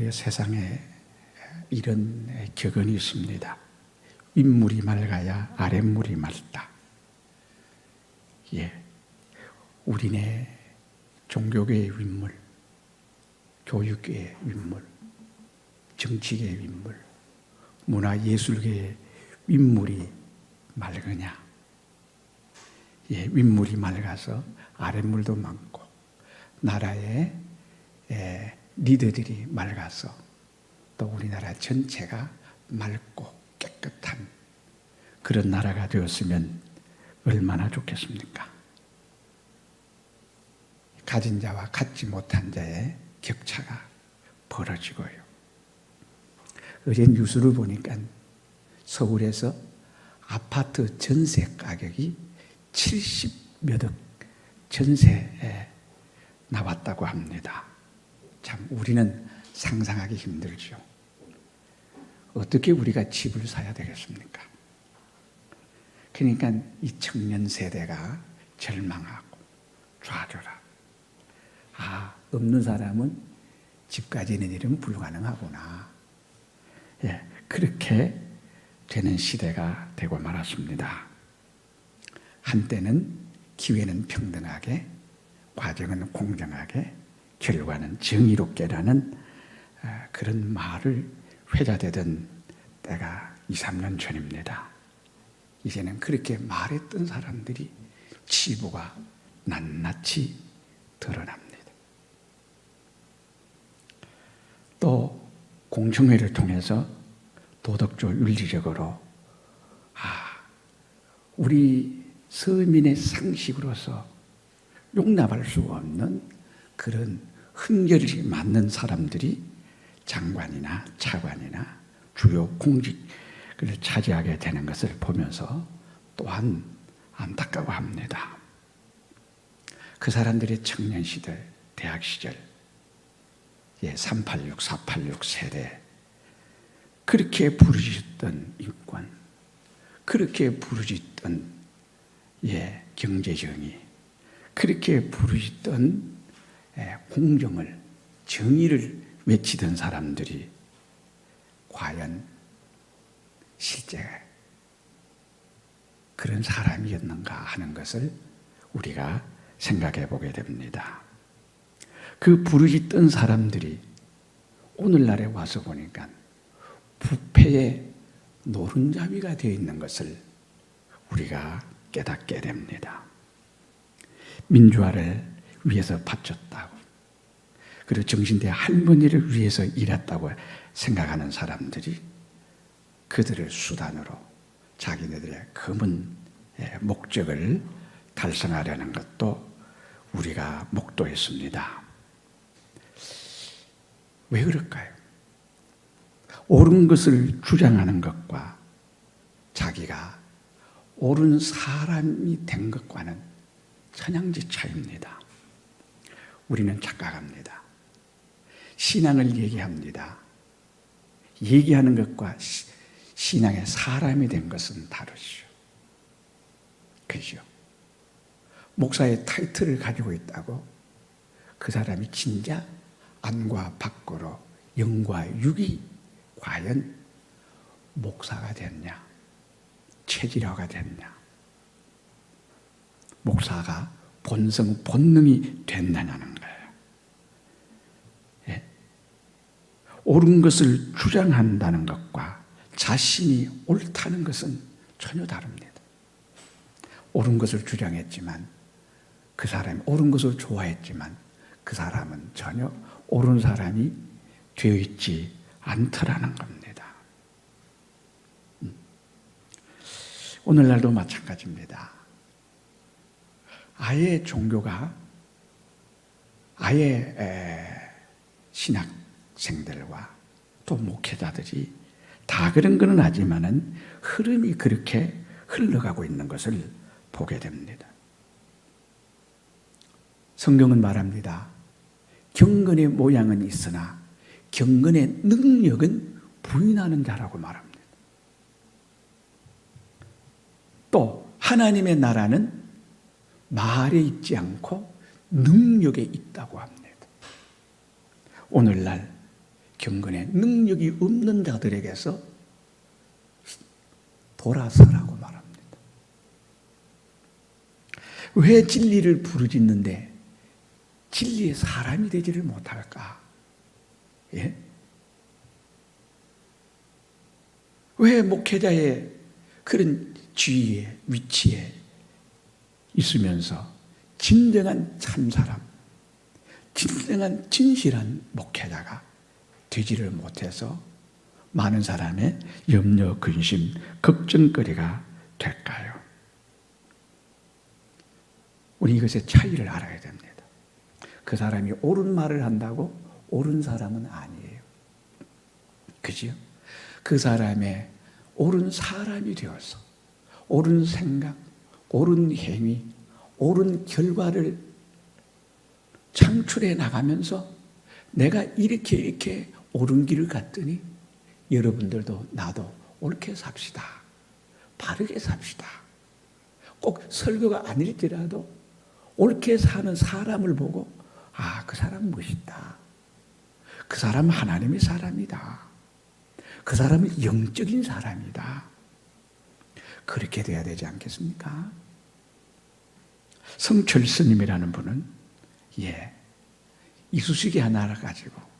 우리의 세상에 이런 격언이 있습니다. 윗물이 맑아야 아랫물이 맑다. 우리네 종교계의 윗물, 교육계의 윗물, 정치계의 윗물, 문화예술계의 윗물이 맑으냐? 윗물이 맑아서 아랫물도 맑고, 나라의 리더들이 맑아서 또 우리나라 전체가 맑고 깨끗한 그런 나라가 되었으면 얼마나 좋겠습니까? 가진 자와 갖지 못한 자의 격차가 벌어지고요. 어제 뉴스를 보니까 서울에서 아파트 전세 가격이 70몇 억 전세에 나왔다고 합니다. 참 우리는 상상하기 힘들죠. 어떻게 우리가 집을 사야 되겠습니까? 그러니까 이 청년 세대가 절망하고 좌절하고, 없는 사람은 집 가지는 일은 불가능하구나. 그렇게 되는 시대가 되고 말았습니다. 한때는 기회는 평등하게, 과정은 공정하게, 결과는 정의롭게라는 그런 말을 회자되던 때가 2, 3년 전입니다. 이제는 그렇게 말했던 사람들이 치부가 낱낱이 드러납니다. 또 공청회를 통해서 도덕적 윤리적으로 우리 서민의 상식으로서 용납할 수 없는 그런 흠결이 맞는 사람들이 장관이나 차관이나 주요 공직을 차지하게 되는 것을 보면서 또한 안타까워합니다. 그 사람들의 청년 시절, 대학 시절, 386, 486 세대, 그렇게 부르짖던 인권, 그렇게 부르짖던 경제정의, 그렇게 부르짖던 공정을, 정의를 외치던 사람들이 과연 실제 그런 사람이었는가 하는 것을 우리가 생각해 보게 됩니다. 그 부르짖던 사람들이 오늘날에 와서 보니까 부패의 노른자위가 되어 있는 것을 우리가 깨닫게 됩니다. 민주화를 위해서 바쳤다고, 그리고 정신대 할머니를 위해서 일했다고 생각하는 사람들이 그들을 수단으로 자기네들의 검은 목적을 달성하려는 것도 우리가 목도했습니다. 왜 그럴까요? 옳은 것을 주장하는 것과 자기가 옳은 사람이 된 것과는 천양지 차이입니다. 우리는 착각합니다. 신앙을 얘기합니다. 얘기하는 것과 신앙의 사람이 된 것은 다르죠. 그죠? 목사의 타이틀을 가지고 있다고 그 사람이 진짜 안과 밖으로 영과 육이 과연 목사가 됐냐, 체질화가 됐냐, 목사가 본성, 본능이 됐느냐는 거예요. 옳은 것을 주장한다는 것과 자신이 옳다는 것은 전혀 다릅니다. 옳은 것을 주장했지만 그 사람이 옳은 것을 좋아했지만 그 사람은 전혀 옳은 사람이 되어 있지 않더라는 겁니다. 오늘날도 마찬가지입니다. 아예 종교가 아예 신학생들과 또 목회자들이 다 그런 건 아니지만은 흐름이 그렇게 흘러가고 있는 것을 보게 됩니다. 성경은 말합니다. 경건의 모양은 있으나 경건의 능력은 부인하는 자라고 말합니다. 또 하나님의 나라는 말에 있지 않고 능력에 있다고 합니다. 오늘날 경건의 능력이 없는 자들에게서 돌아서라고 말합니다. 왜 진리를 부르짖는데 진리의 사람이 되지를 못할까? 예? 왜 목회자의 그런 지위에, 위치에 있으면서 진정한 참사람, 진정한 진실한 목회자가 되지를 못해서 많은 사람의 염려, 근심, 걱정거리가 될까요? 우리 이것의 차이를 알아야 됩니다. 그 사람이 옳은 말을 한다고 옳은 사람은 아니에요. 그지요? 그 사람의 옳은 사람이 되어서 옳은 생각, 옳은 행위, 옳은 결과를 창출해 나가면서 내가 이렇게 옳은 길을 갔더니 여러분들도 나도 옳게 삽시다. 바르게 삽시다. 꼭 설교가 아닐지라도 옳게 사는 사람을 보고 그 사람 멋있다. 그 사람은 하나님의 사람이다. 그 사람은 영적인 사람이다. 그렇게 돼야 되지 않겠습니까? 성철 스님이라는 분은 이쑤시개 하나를 가지고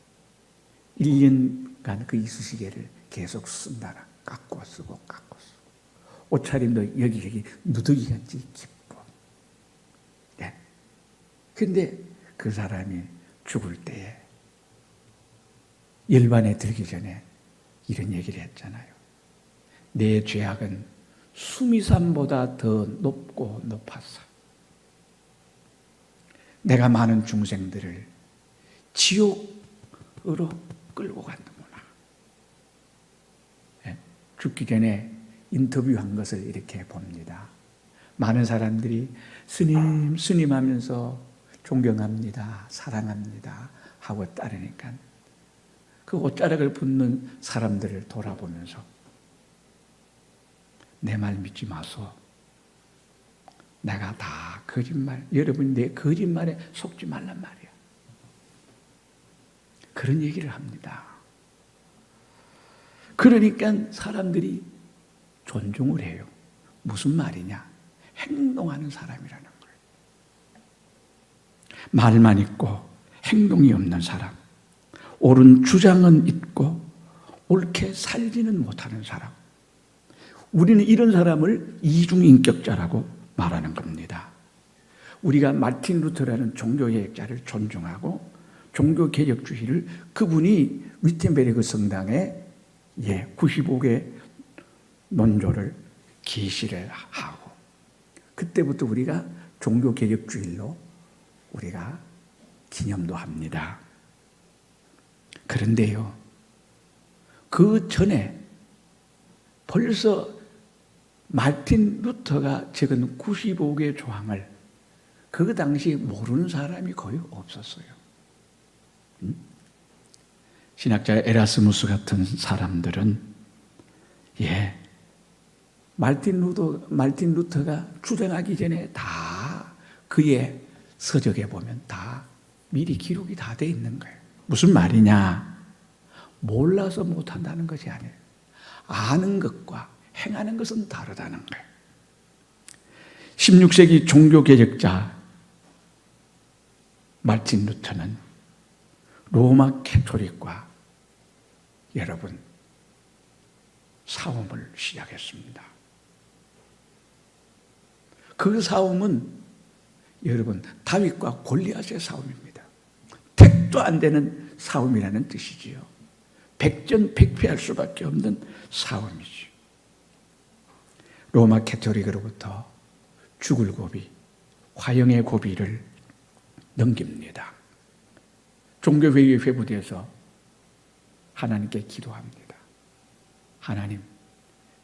1년간 그 이쑤시개를 계속 쓴다라. 깎고 쓰고 깎고 쓰고. 옷차림도 여기저기 누더기같이 깊고. 근데 그 사람이 죽을 때에 열반에 들기 전에 이런 얘기를 했잖아요. 내 죄악은 수미산보다 더 높고 높았어. 내가 많은 중생들을 지옥으로 끌고 갔는구나. 죽기 전에 인터뷰한 것을 이렇게 봅니다. 많은 사람들이 스님 하면서 존경합니다, 사랑합니다 하고 따르니까 그 옷자락을 붙는 사람들을 돌아보면서 내 말 믿지 마소. 내가 다 거짓말, 여러분 내 거짓말에 속지 말란 말이야. 그런 얘기를 합니다. 그러니까 사람들이 존중을 해요. 무슨 말이냐? 행동하는 사람이라는 거예요. 말만 있고 행동이 없는 사람, 옳은 주장은 있고 옳게 살지는 못하는 사람. 우리는 이런 사람을 이중인격자라고 말하는 겁니다. 우리가 마틴 루터라는 종교개혁자를 존중하고 종교개혁주의를 그분이 위텐베르그 성당에 95개 논조를 계시를 하고 그때부터 우리가 종교개혁주의로 우리가 기념도 합니다. 그런데요, 그 전에 벌써 마틴 루터가 적은 95개 조항을 그 당시 모르는 사람이 거의 없었어요. 신학자 에라스무스 같은 사람들은 마틴 루터가 주장하기 전에 다 그의 서적에 보면 다 미리 기록이 다 돼 있는 거예요. 무슨 말이냐? 몰라서 못한다는 것이 아니에요. 아는 것과 행하는 것은 다르다는 거예요. 16세기 종교개혁자 마틴 루터는 로마 캐토릭과 여러분 싸움을 시작했습니다. 그 싸움은 여러분 다윗과 골리앗의 싸움입니다. 택도 안 되는 싸움이라는 뜻이지요. 백전백패할 수밖에 없는 싸움이죠. 로마 캐토릭으로부터 죽을 고비, 화형의 고비를 넘깁니다. 종교회의에 회부돼서 하나님께 기도합니다. 하나님,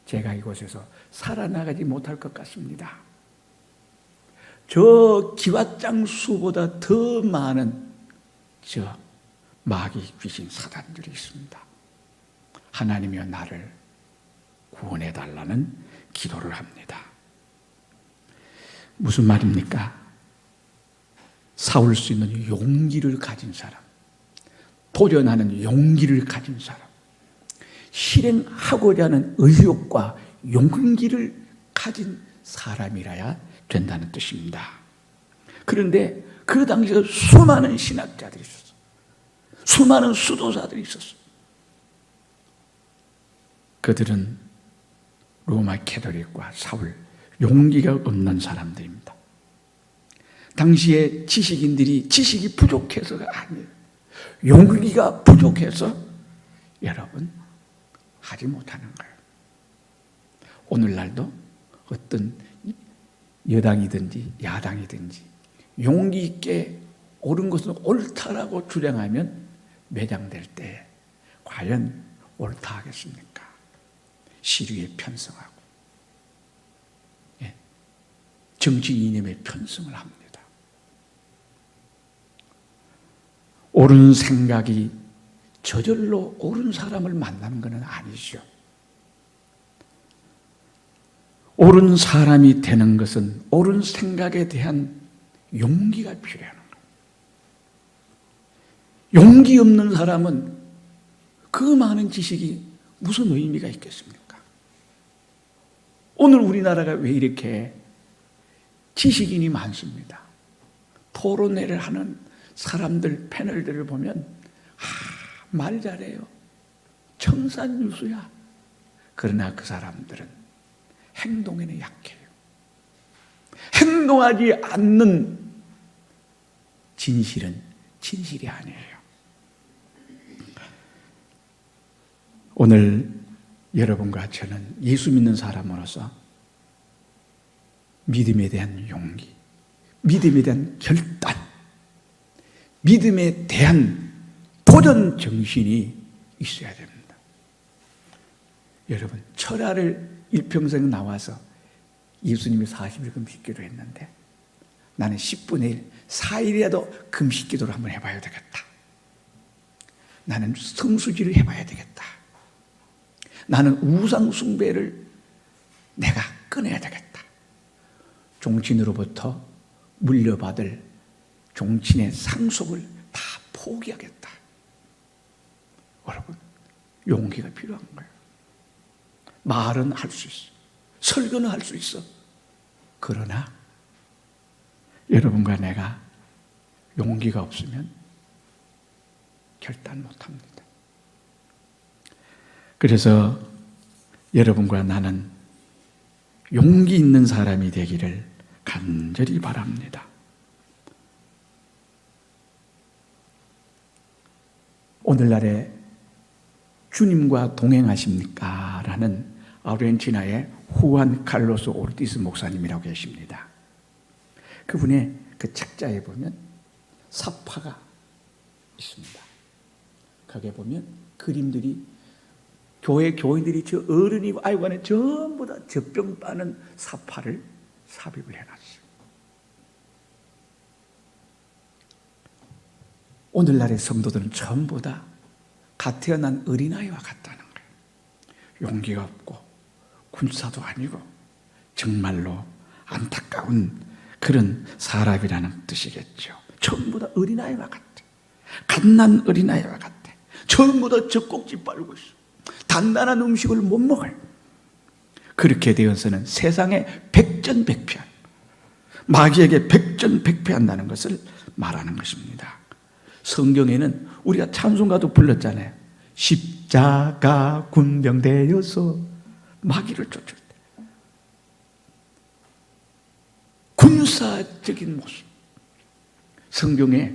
제가 이곳에서 살아나가지 못할 것 같습니다. 저 기왓장수보다 더 많은 저 마귀 귀신 사단들이 있습니다. 하나님이여 나를 구원해달라는 기도를 합니다. 무슨 말입니까? 싸울 수 있는 용기를 가진 사람, 도전하는 용기를 가진 사람, 실행하고자 하는 의욕과 용기를 가진 사람이라야 된다는 뜻입니다. 그런데 그 당시에 수많은 신학자들이 있었어. 수많은 수도사들이 있었어. 그들은 로마 캐토릭과 사울, 용기가 없는 사람들입니다. 당시에 지식인들이 지식이 부족해서가 아니에요. 용기가 부족해서 여러분 하지 못하는 거예요. 오늘날도 어떤 여당이든지 야당이든지 용기 있게 옳은 것은 옳다라고 주장하면 매장될 때 과연 옳다 하겠습니까? 시류에 편성하고 정치 이념에 편성을 합니다. 옳은 생각이 저절로 옳은 사람을 만나는 것은 아니죠. 옳은 사람이 되는 것은 옳은 생각에 대한 용기가 필요한 거예요. 용기 없는 사람은 그 많은 지식이 무슨 의미가 있겠습니까? 오늘 우리나라가 왜 이렇게 지식인이 많습니다. 토론회를 하는 사람들 패널들을 보면 말 잘해요. 청산유수야. 그러나 그 사람들은 행동에는 약해요. 행동하지 않는 진실은 진실이 아니에요. 오늘 여러분과 저는 예수 믿는 사람으로서 믿음에 대한 용기, 믿음에 대한 결단, 믿음에 대한 도전 정신이 있어야 됩니다. 여러분, 철야를 일평생 나와서 예수님이 40일 금식기도 했는데 나는 10분의 1, 4일이라도 금식기도를 한번 해봐야 되겠다. 나는 성수지를 해봐야 되겠다. 나는 우상 숭배를 내가 끊어야 되겠다. 종친으로부터 물려받을 종친의 상속을 다 포기하겠다. 여러분, 용기가 필요한 거예요. 말은 할 수 있어. 설교는 할 수 있어. 그러나 여러분과 내가 용기가 없으면 결단 못합니다. 그래서 여러분과 나는 용기 있는 사람이 되기를 간절히 바랍니다. 오늘날에 주님과 동행하십니까? 라는 아르헨티나의 후안 칼로스 오르티스 목사님이라고 계십니다. 그분의 그 책자에 보면 사파가 있습니다. 거기에 보면 그림들이 교회 교인들이 저 어른이고 아이고 안에 전부 다 젖병 빠는 사파를 삽입을 해놨어요. 오늘날의 성도들은 전부 다 갓 태어난 어린아이와 같다는 거예요. 용기가 없고 군사도 아니고 정말로 안타까운 그런 사람이라는 뜻이겠죠. 전부 다 어린아이와 같아. 갓난 어린아이와 같아. 전부 다 젖꼭지 빨고 있어. 단단한 음식을 못 먹어요. 그렇게 되어서는 세상에 백전백패한, 마귀에게 백전백패한다는 것을 말하는 것입니다. 성경에는 우리가 찬송가도 불렀잖아요. 십자가 군병되어서 마귀를 쫓을 때 군사적인 모습. 성경에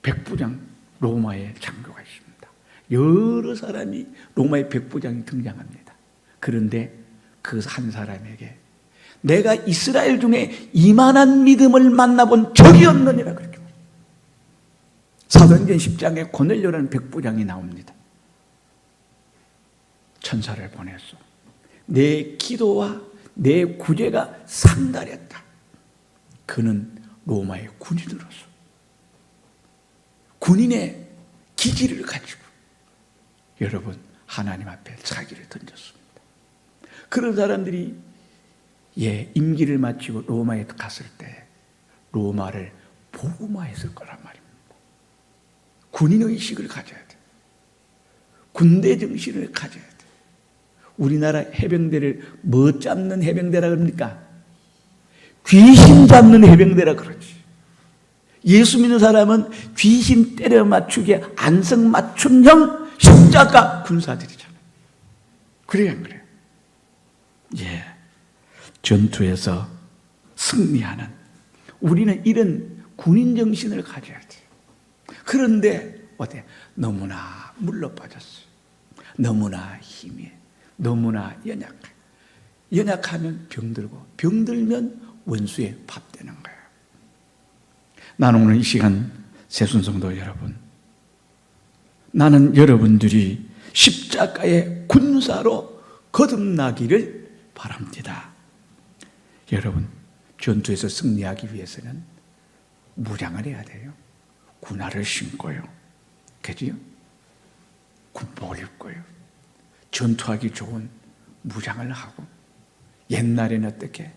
백부장 로마의 장교가 있습니다. 여러 사람이 로마의 백부장이 등장합니다. 그런데 그 한 사람에게 내가 이스라엘 중에 이만한 믿음을 만나본 적이 없느니라 그렇게 말합니다. 사도행전 10장에 고넬료라는 백부장이 나옵니다. 천사를 보냈어. 내 기도와 내 구제가 상달했다. 그는 로마의 군인으로서 군인의 기질을 가지고 여러분 하나님 앞에 자기를 던졌습니다. 그런 사람들이 임기를 마치고 로마에 갔을 때 로마를 복음화했을 거란 말입니다. 군인의식을 가져야 돼. 군대 정신을 가져야 돼. 우리나라 해병대를 뭐 잡는 해병대라 그럽니까? 귀신 잡는 해병대라 그러지. 예수 믿는 사람은 귀신 때려 맞추게 안성맞춤형 십자가 군사들이잖아요. 그래요, 안 그래요? 예. 전투에서 승리하는 우리는 이런 군인 정신을 가져야 돼요. 그런데 어때? 너무나 물러빠졌어요. 너무나 힘이, 너무나 연약해. 연약하면 병들고 병들면 원수에 밥되는 거예요. 나는 오늘 이 시간 새순성도 여러분, 나는 여러분들이 십자가의 군사로 거듭나기를 바랍니다. 여러분, 전투에서 승리하기 위해서는 무장을 해야 돼요. 군화를 신고요. 그지요? 군복을 입고요. 전투하기 좋은 무장을 하고, 옛날에는 어떻게?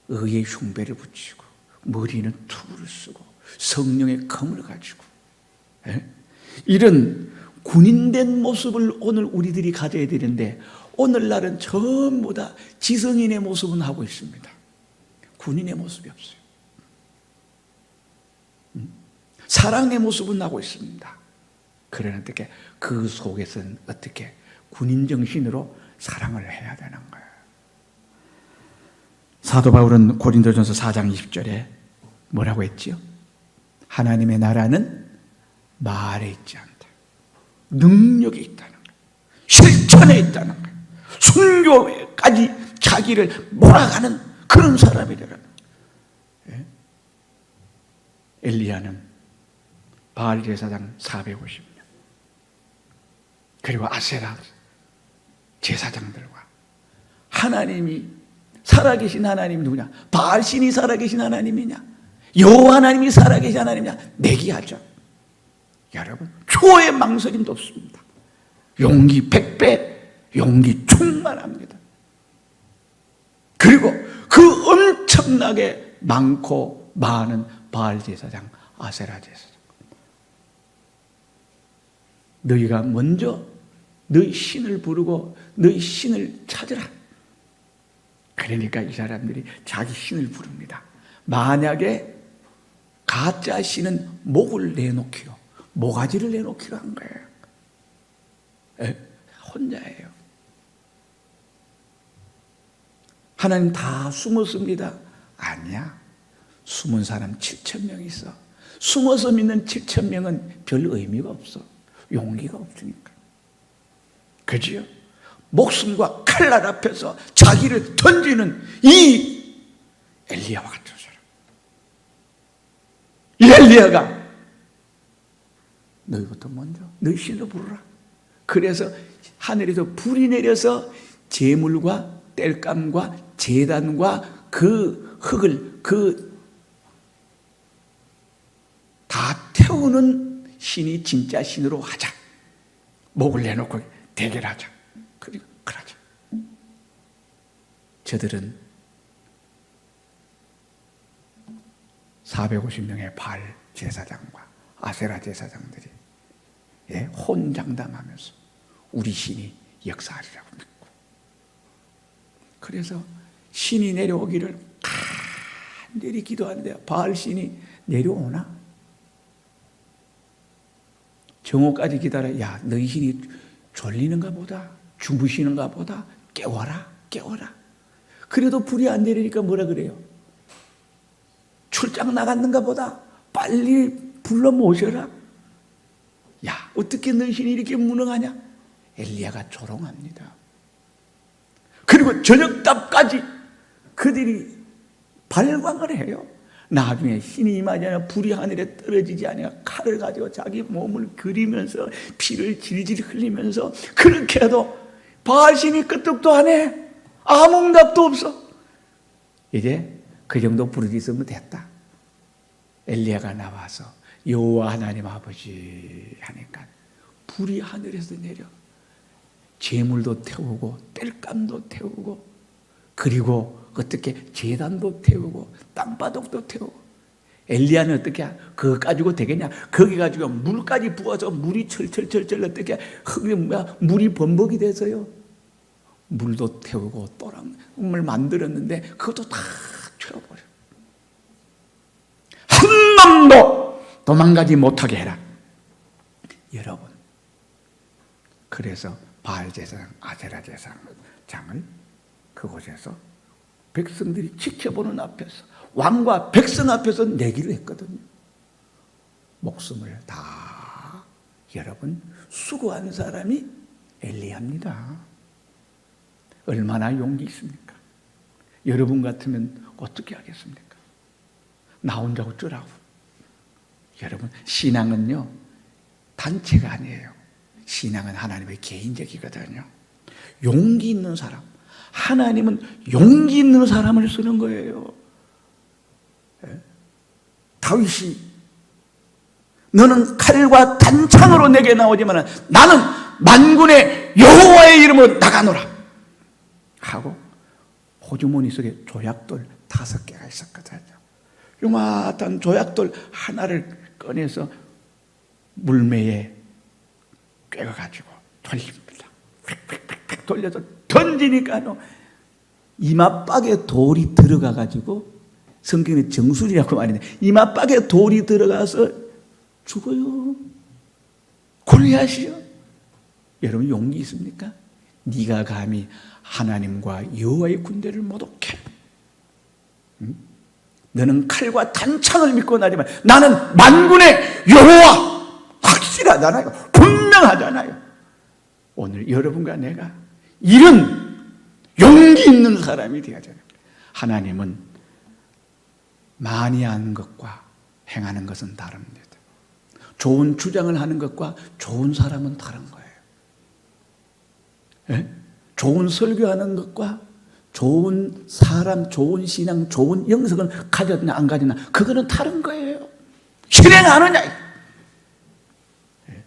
의의 흉배를 붙이고, 머리는 투구를 쓰고, 성령의 검을 가지고, 이런 군인된 모습을 오늘 우리들이 가져야 되는데, 오늘날은 전부 다 지성인의 모습은 하고 있습니다. 군인의 모습이 없어요. 사랑의 모습은 하고 있습니다. 그러나 어떻게 그 속에서는 어떻게 군인 정신으로 사랑을 해야 되는 거예요. 사도 바울은 고린도전서 4장 20절에 뭐라고 했지요? 하나님의 나라는 말에 있지 않다. 능력이 있다는 거예요. 실천에 있다는 거예요. 순교까지 자기를 몰아가는 그런 사람이더라고요. 예? 엘리야는 바알 제사장 450명, 그리고 아세라 제사장들과 하나님이 살아계신 하나님이 누구냐? 바알 신이 살아계신 하나님이냐? 여호와 하나님이 살아계신 하나님이냐? 내기하죠. 여러분, 초의 망설임도 없습니다. 용기 100배, 용기 충만합니다. 그리고 그 엄청나게 많고 많은 바알 제사장, 아세라 제사장, 너희가 먼저 너희 신을 부르고 너희 신을 찾으라. 그러니까 이 사람들이 자기 신을 부릅니다. 만약에 가짜 신은 목을 내놓기로, 모가지를 내놓기로 한 거예요. 혼자예요. 하나님 다 숨었습니다. 아니야. 숨은 사람 7,000명 있어. 숨어서 믿는 7,000명은 별 의미가 없어. 용기가 없으니까. 그지요? 목숨과 칼날 앞에서 자기를 던지는 이 엘리야와 같은 사람. 이 엘리야가 너희부터 먼저 너희 신을 부르라. 그래서 하늘에서 불이 내려서 제물과 땔감과 제단과 그 흙을 다 태우는 신이 진짜 신으로 하자. 목을 내놓고 대결하자. 그리고 그러자. 저들은 450명의 바알 제사장과 아세라 제사장들이 혼장담하면서 우리 신이 역사하리라고 믿고, 그래서 신이 내려오기를 간절히 기도하는데 바알 신이 내려오나? 정오까지 기다려. 야, 너희 신이 졸리는가 보다, 주무시는가 보다, 깨워라, 깨워라. 그래도 불이 안 내리니까 뭐라 그래요? 출장 나갔는가 보다, 빨리 불러 모셔라. 야, 어떻게 너희 신이 이렇게 무능하냐? 엘리야가 조롱합니다. 그리고 저녁답까지 그들이 발광을 해요. 나중에 신이 임하지 않아 불이 하늘에 떨어지지 않아 칼을 가지고 자기 몸을 그리면서 피를 질질 흘리면서 그렇게 해도 바알 신이 끄떡도 안 해. 아무 응답도 없어. 이제 그 정도 부르짖으면 됐다. 엘리야가 나와서 여호와 하나님 아버지 하니까 불이 하늘에서 내려 제물도 태우고 땔감도 태우고, 그리고 어떻게 제단도 태우고 땅바닥도 태우고, 엘리야는 어떻게 해? 그거 가지고 되겠냐? 거기 가지고 물까지 부어서 물이 철철철철 어떻게 흙이 물이 범벅이 돼서요. 물도 태우고 또랑을 만들었는데 그것도 다 채워버려. 한 놈도 도망가지 못하게 해라. 여러분, 그래서 바알 제사장, 아세라 제사장을 그곳에서 백성들이 지켜보는 앞에서, 왕과 백성 앞에서 내기를 했거든요. 목숨을 다 여러분 수고한 사람이 엘리야입니다. 얼마나 용기 있습니까? 여러분 같으면 어떻게 하겠습니까? 나 혼자 어쩌라고. 여러분, 신앙은요 단체가 아니에요. 신앙은 하나님의 개인적이거든요. 용기 있는 사람, 하나님은 용기 있는 사람을 쓰는 거예요. 다윗이 너는 칼과 단창으로 내게 나오지만 나는 만군의 여호와의 이름으로 나가노라 하고 호주머니 속에 조약돌 5개가 있었거든요. 요만한 조약돌 하나를 꺼내서 물매에 꿰가지고 돌립니다. 휙휙휙 돌려서 던지니까 이마박에 돌이 들어가가지고, 성경에 정술이라고 말이네, 이마박에 돌이 들어가서 죽어요. 골리앗이요. 여러분 용기 있습니까? 네가 감히 하나님과 여호와의 군대를 모독해? 응? 너는 칼과 단창을 믿고 나지만 나는 만군의 여호와. 확실하잖아요. 분명하잖아요. 오늘 여러분과 내가 이런 용기 있는 사람이 되어야 돼요. 하나님은 많이 하는 것과 행하는 것은 다릅니다. 좋은 주장을 하는 것과 좋은 사람은 다른 거예요. 예? 좋은 설교하는 것과 좋은 사람, 좋은 신앙, 좋은 영성을 가졌나 안 가졌나 그거는 다른 거예요. 실행하느냐. 예?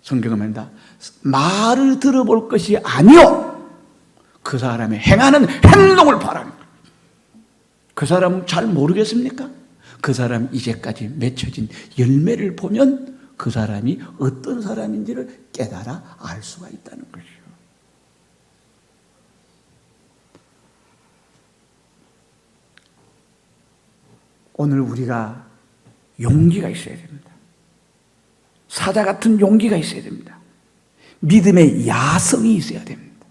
성경은 말한다. 말을 들어볼 것이 아니요 그 사람의 행하는 행동을 바라는 거예요. 그 사람 잘 모르겠습니까? 그 사람 이제까지 맺혀진 열매를 보면 그 사람이 어떤 사람인지를 깨달아 알 수가 있다는 것이죠. 오늘 우리가 용기가 있어야 됩니다. 사자 같은 용기가 있어야 됩니다. 믿음의 야성이 있어야 됩니다.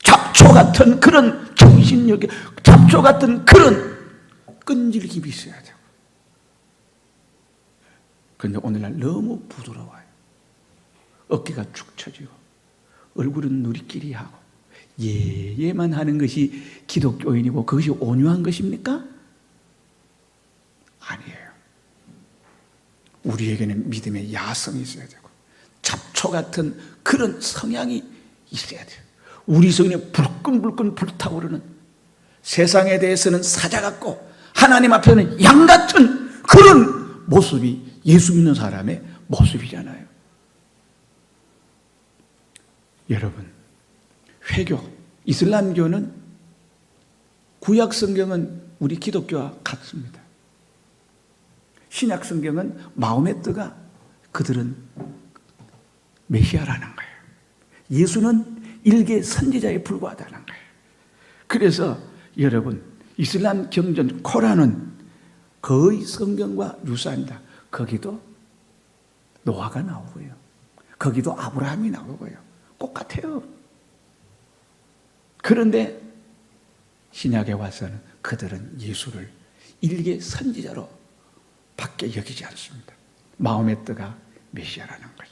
잡초 같은 그런 정신력이, 잡초 같은 그런 끈질김이 있어야 되고. 그런데 오늘날 너무 부드러워요. 어깨가 축 처지고 얼굴은 누리끼리하고 예예만 하는 것이 기독교인이고 그것이 온유한 것입니까? 아니에요. 우리에게는 믿음의 야성이 있어야 되고 잡초 같은 그런 성향이 있어야 돼요. 우리 성에 불끈불끈 불타오르는, 세상에 대해서는 사자 같고 하나님 앞에는 양 같은 그런 모습이 예수 믿는 사람의 모습이잖아요. 여러분, 회교, 이슬람교는 구약 성경은 우리 기독교와 같습니다. 신약 성경은 마호메트가 그들은 메시아라는 거예요. 예수는 일개 선지자에 불과하다는 거예요. 그래서 여러분, 이슬람 경전 코란은 거의 성경과 유사합니다. 거기도 노아가 나오고요. 거기도 아브라함이 나오고요. 똑같아요. 그런데 신약에 와서는 그들은 예수를 일개 선지자로 밖에 여기지 않습니다. 마호메트가 메시아라는 거죠.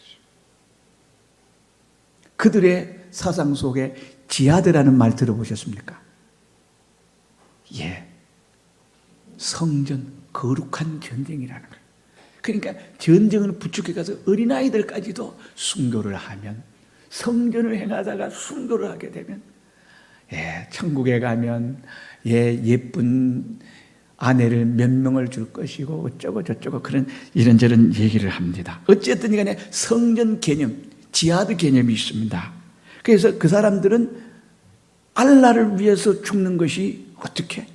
그들의 사상 속에 지하드라는 말 들어보셨습니까? 예, 성전, 거룩한 전쟁이라는 거예요. 그러니까 전쟁을 부축해 가서 어린아이들까지도 순교를 하면, 성전을 행하다가 순교를 하게 되면, 예, 천국에 가면 예쁜 아내를 몇 명을 줄 것이고 어쩌고 저쩌고 그런 이런저런 얘기를 합니다. 어쨌든 간에 성전 개념, 지하드 개념이 있습니다. 그래서 그 사람들은 알라를 위해서 죽는 것이 어떻게?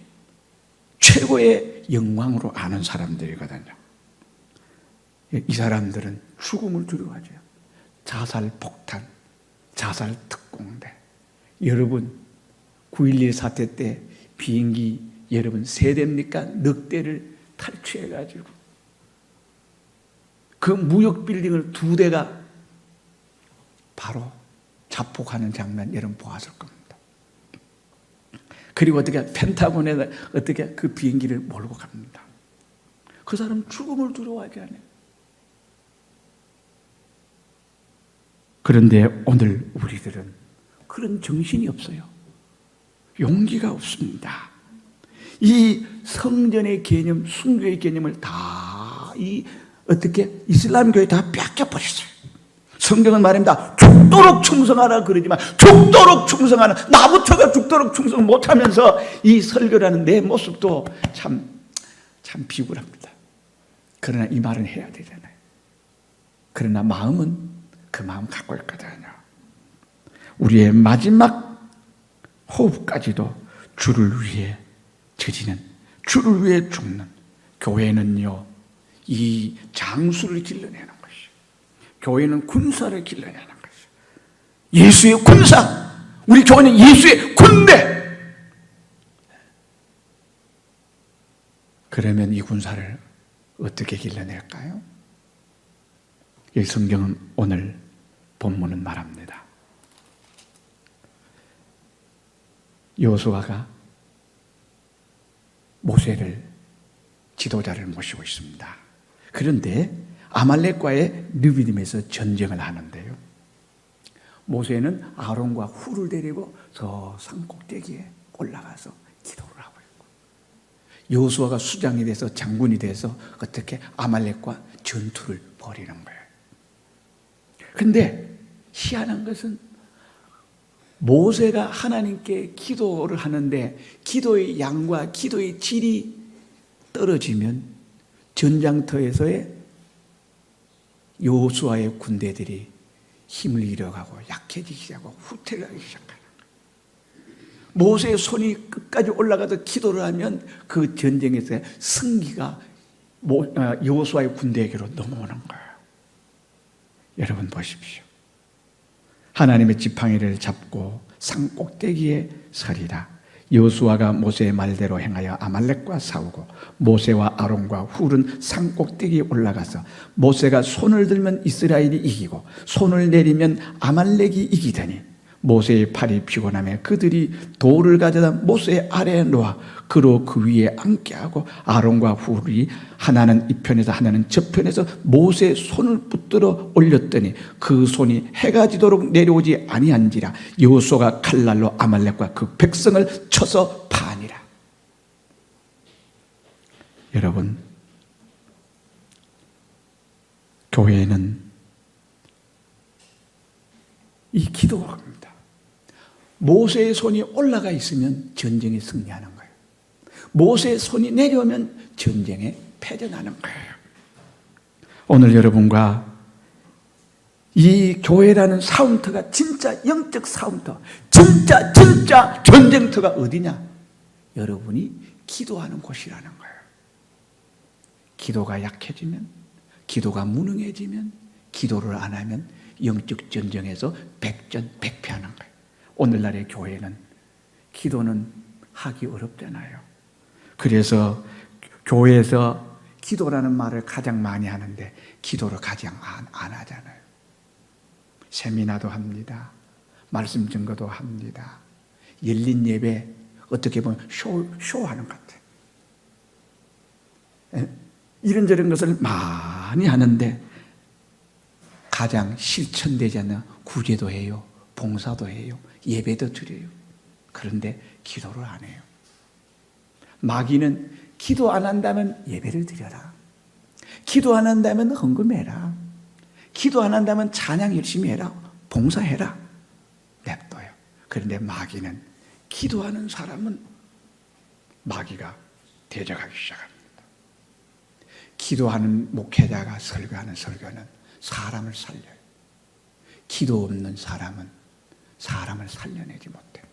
최고의 영광으로 아는 사람들이거든요. 이 사람들은 죽음을 두려워하죠. 자살 폭탄, 자살 특공대. 여러분 9.11 사태 때 비행기 여러분 세 대입니까? 넉 대를 탈취해가지고 그 무역 빌딩을 2대가 바로 자폭하는 장면 여러분 보았을 겁니다. 그리고 어떻게 펜타곤에다 어떻게 그 비행기를 몰고 갑니다. 그 사람 죽음을 두려워하지 않아요. 그런데 오늘 우리들은 그런 정신이 없어요. 용기가 없습니다. 이 성전의 개념, 순교의 개념을 다 어떻게 이슬람교에 다 뺏겨버렸어요. 성경은 말입니다. 죽도록 충성하라 그러지만 죽도록 충성하는 나부터가 죽도록 충성 못하면서 이 설교라는 내 모습도 참 비굴합니다. 그러나 이 말은 해야 되잖아요. 그러나 마음은 그 마음 갖고 있거든요. 우리의 마지막 호흡까지도 주를 위해 저지는, 주를 위해 죽는 교회는요, 이 장수를 길러내는 것이요, 교회는 군사를 길러내는 것이요, 예수의 군사, 우리 교회는 예수의 군대. 그러면 이 군사를 어떻게 길러낼까요? 이 성경은 오늘 본문은 말합니다. 여호수아가 모세를 지도자를 모시고 있습니다. 그런데 아말렉과의 르비딤에서 전쟁을 하는데요. 모세는 아론과 훌을 데리고 저 산꼭대기에 올라가서 기도를 하고 있고, 여호수아가 수장이 돼서 장군이 돼서 어떻게 아말렉과 전투를 벌이는 거예요. 그런데 희한한 것은 모세가 하나님께 기도를 하는데 기도의 양과 기도의 질이 떨어지면 전장터에서의 여호수아의 군대들이 힘을 잃어가고 약해지기 시작하고 후퇴하기 시작하는 거예요. 모세의 손이 끝까지 올라가서 기도를 하면 그 전쟁에서의 승기가 여호수아의 군대에게로 넘어오는 거예요. 여러분 보십시오. 하나님의 지팡이를 잡고 산 꼭대기에 서리라. 여호수아가 모세의 말대로 행하여 아말렉과 싸우고 모세와 아론과 훌은 산 꼭대기에 올라가서 모세가 손을 들면 이스라엘이 이기고 손을 내리면 아말렉이 이기더니 모세의 팔이 피곤하며 그들이 돌을 가져다 모세의 아래에 놓아 그로 그 위에 앉게 하고 아론과 훌이 하나는 이편에서 하나는 저편에서 모세의 손을 붙들어 올렸더니 그 손이 해가 지도록 내려오지 아니한지라. 여호수아가 칼날로 아말렉과 그 백성을 쳐서 파니라. 여러분, 교회는 이 기도가 합니다. 모세의 손이 올라가 있으면 전쟁에 승리하는 거예요. 모세의 손이 내려오면 전쟁에 패전하는 거예요. 오늘 여러분과 이 교회라는 싸움터가 진짜 영적 싸움터, 진짜 전쟁터가 어디냐? 여러분이 기도하는 곳이라는 거예요. 기도가 약해지면, 기도가 무능해지면, 기도를 안 하면 영적 전쟁에서 백전백패하는 거예요. 오늘날의 교회는 기도는 하기 어렵잖아요. 그래서 교회에서 기도라는 말을 가장 많이 하는데 기도를 가장 안 하잖아요. 세미나도 합니다. 말씀 증거도 합니다. 열린 예배 어떻게 보면 쇼하는 것 같아요. 이런저런 것을 많이 하는데 가장 실천되지 않는 구제도 해요. 봉사도 해요. 예배도 드려요. 그런데 기도를 안 해요. 마귀는 기도 안 한다면 예배를 드려라. 기도 안 한다면 헌금해라. 기도 안 한다면 찬양 열심히 해라. 봉사해라. 냅둬요. 그런데 마귀는 기도하는 사람은 마귀가 대적하기 시작합니다. 기도하는 목회자가 설교하는 설교는 사람을 살려요. 기도 없는 사람은 사람을 살려내지 못해요.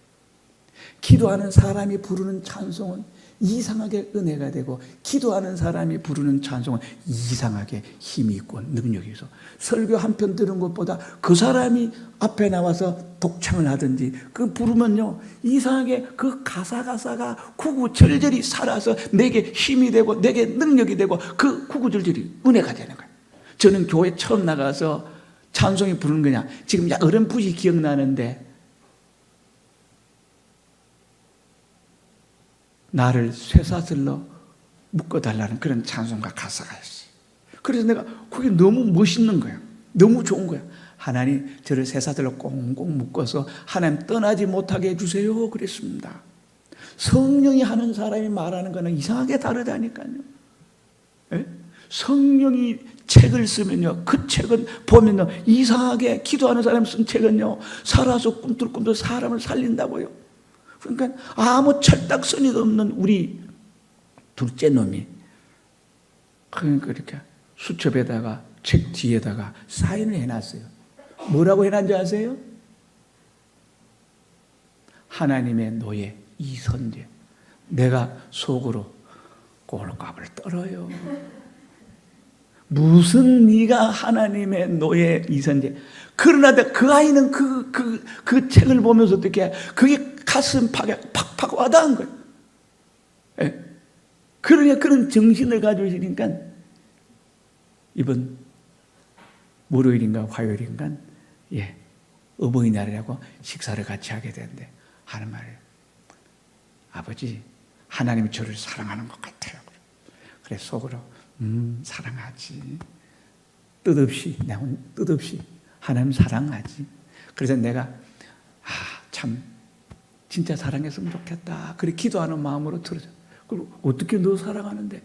기도하는 사람이 부르는 찬송은 이상하게 은혜가 되고, 기도하는 사람이 부르는 찬송은 이상하게 힘이 있고 능력이 있어. 설교 한 편 들은 것보다 그 사람이 앞에 나와서 독창을 하든지 그 부르면요, 이상하게 그 가사가 구구절절히 살아서 내게 힘이 되고 내게 능력이 되고 그 구구절절이 은혜가 되는 거예요. 저는 교회 처음 나가서 찬송이 부르는 거냐, 지금 어렴풋이 기억나는데, 나를 쇠사슬로 묶어달라는 그런 찬송가 가사가 있어요. 그래서 내가 그게 너무 멋있는 거예요. 너무 좋은 거예요. 하나님, 저를 쇠사슬로 꽁꽁 묶어서 하나님 떠나지 못하게 해주세요 그랬습니다. 성령이 하는 사람이 말하는 거는 이상하게 다르다니까요. 예? 성령이 책을 쓰면요, 그 책은 보면요, 이상하게 기도하는 사람이 쓴 책은요, 살아서 꿈틀꿈틀 사람을 살린다고요. 그러니까 아무 철딱서니도 없는 우리 둘째 놈이, 그러니까 이렇게 수첩에다가 책 뒤에다가 사인을 해놨어요. 뭐라고 해놨는지 아세요? 하나님의 노예 이선재. 내가 속으로 꼴값을 떨어요. 무슨 네가 하나님의 노예 이선재. 그러나 그 아이는 그 책을 보면서 어떻게, 그게 가슴팍에 팍팍 와닿은 거예요. 예. 그러니까 그런 정신을 가지고 있으니까 이번 월요일인가 화요일인가, 예, 어버이날이라고 식사를 같이 하게 되는데 하는 말이에요. 아버지, 하나님이 저를 사랑하는 것 같아요. 그래 속으로 사랑하지. 뜻없이 하나님 사랑하지. 그래서 내가 참 진짜 사랑했으면 좋겠다. 그래 기도하는 마음으로 들어줘. 그리고 어떻게 너 사랑하는데?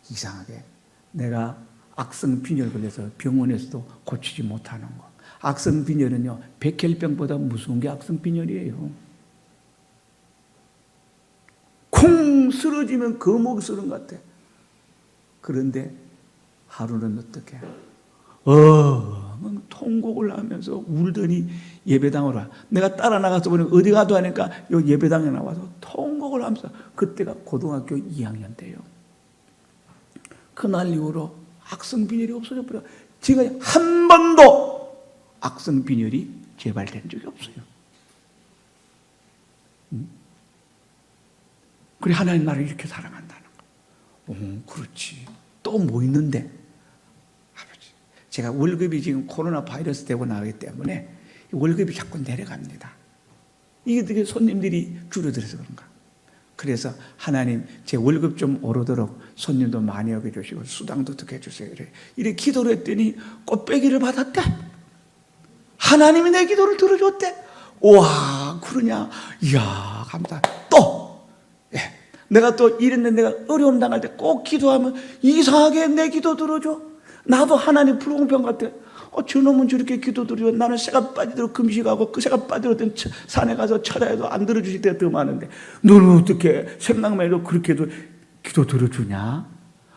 이상하게 내가 악성 빈혈 걸려서 병원에서도 고치지 못하는 거. 악성 빈혈은요, 백혈병보다 무서운 게 악성 빈혈이에요. 콩 쓰러지면 거목 쓰는 것 같아. 그런데 하루는 어떻게 통곡을 하면서 울더니 예배당으로 와. 내가 따라 나가서 보니 어디 가도 하니까 요 예배당에 나와서 통곡을 하면서, 그때가 고등학교 2학년 때요. 그날 이후로 악성 빈혈이 없어져 버려. 지금 한 번도 악성 빈혈이 재발된 적이 없어요. 그래 하나님 나를 이렇게 사랑한다는 거. 그렇지. 또 뭐 있는데? 제가 월급이 지금 코로나 바이러스 되고 나기 때문에 월급이 자꾸 내려갑니다. 이게 되게 손님들이 줄어들어서 그런가. 그래서 하나님 제 월급 좀 오르도록 손님도 많이 여겨주시고 수당도 어떻게 해주세요. 이렇게 기도를 했더니 꽃배기를 받았대. 하나님이 내 기도를 들어줬대. 우와, 그러냐. 이야, 감사합니다. 또 내가 또 이랬는데, 내가 어려움 당할 때 꼭 기도하면 이상하게 내 기도 들어줘. 나도 하나님 불공평 같아. 저놈은 저렇게 기도 드려. 나는 새가 빠지도록 금식하고 그 새가 빠지도록 산에 가서 철야해도 안 들어주실 때가 더 많은데 너는 어떻게 생각만 해도 그렇게도 기도 들어주냐?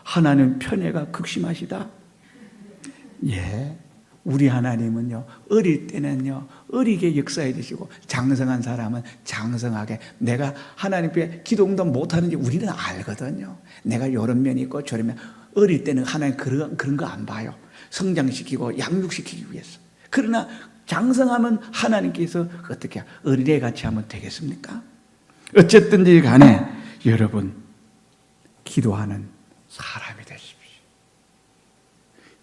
하나님 편애가 극심하시다. 예, 우리 하나님은요, 어릴 때는요 어리게 역사해 주시고 장성한 사람은 장성하게. 내가 하나님께 기도 응답 못하는지 우리는 알거든요. 내가 이런 면이 있고 저런 면. 어릴 때는 하나님 그런 거 안 봐요. 성장시키고 양육시키기 위해서. 그러나 장성하면 하나님께서 어떻게 어린애 같이 하면 되겠습니까? 어쨌든지 간에 여러분, 기도하는 사람이 되십시오.